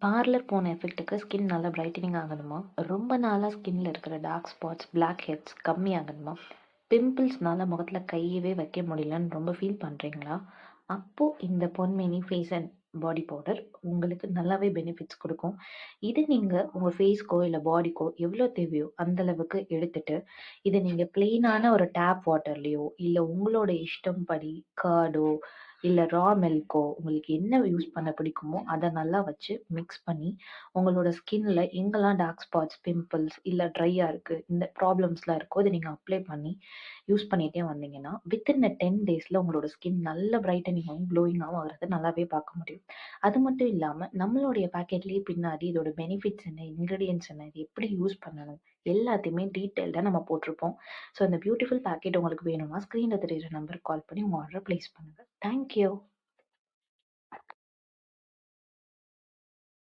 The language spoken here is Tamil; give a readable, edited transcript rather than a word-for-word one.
பார்லர் போன எஃபெக்ட்டுக்கு ஸ்கின் நல்லா பிரைட்டனிங் ஆகணுமா? ரொம்ப நாளா ஸ்கின்ல இருக்கிற டார்க் ஸ்பாட்ஸ், பிளாக் ஹெட்ஸ் கம்மியாகணுமா? பிம்பிள்ஸ்னால முகத்துல கையவே வைக்க முடியலன்னு ரொம்ப ஃபீல் பண்றீங்களா? அப்போ இந்த பொன்மேனி ஃபேஸ் அண்ட் பாடி பவுடர் உங்களுக்கு நல்லாவே பெனிஃபிட்ஸ் குடுக்கும். இது நீங்க உங்க ஃபேஸ்க்கோ, இல்ல பாடிக்கோ எவ்வளோ தேவையோ அந்த அளவுக்கு எடுத்துட்டு, இத நீங்க பிளெயினான ஒரு டேப் வாட்டர்லயோ, இல்ல உங்களோட இஷ்டம் படி கர்டோ, இல்ல மில்க்கோ உங்களுக்கு என்ன யூஸ் பண்ண பிடிக்குமோ, அத நல்லா வச்சு மிக்ஸ் பண்ணி, உங்களோட ஸ்கின்ல எங்கெல்லாம் டார்க் ஸ்பாட்ஸ், பிம்பிள்ஸ் இல்ல ட்ரையா இருக்கு, இந்த ப்ராப்ளம்ஸ்லாம் இருக்கோ, இத நீங்க அப்ளை பண்ணி யூஸ் பண்ணிட்டே வந்தீங்கன்னா, வித்தின் அ 10 டேஸ்ல உங்களோட ஸ்கின் நல்ல பிரைட்டனிங்காவும், க்ளோயிங்காவும் ஆகுறத நல்லாவே பார்க்க முடியும். அது மட்டும் இல்லாம, நம்மளுடைய பாக்கெட்லயே பின்னாடி இதோட பெனிஃபிட்ஸ் என்ன, இன்கிரீடியன்ட்ஸ் என்ன, இது எப்படி யூஸ் பண்ணணும், எல்லாத்தையுமே டீட்டெயில்டா நம்ம போட்டிருப்போம். ஸோ, இந்த பியூட்டிஃபுல் பாக்கெட் உங்களுக்கு வேணும்னா, ஸ்க்ரீன்ல தெரியிற நம்பருக்கு கால் பண்ணி உங்க ஆர்டர பிளேஸ் பண்ணுங்க. Thank you.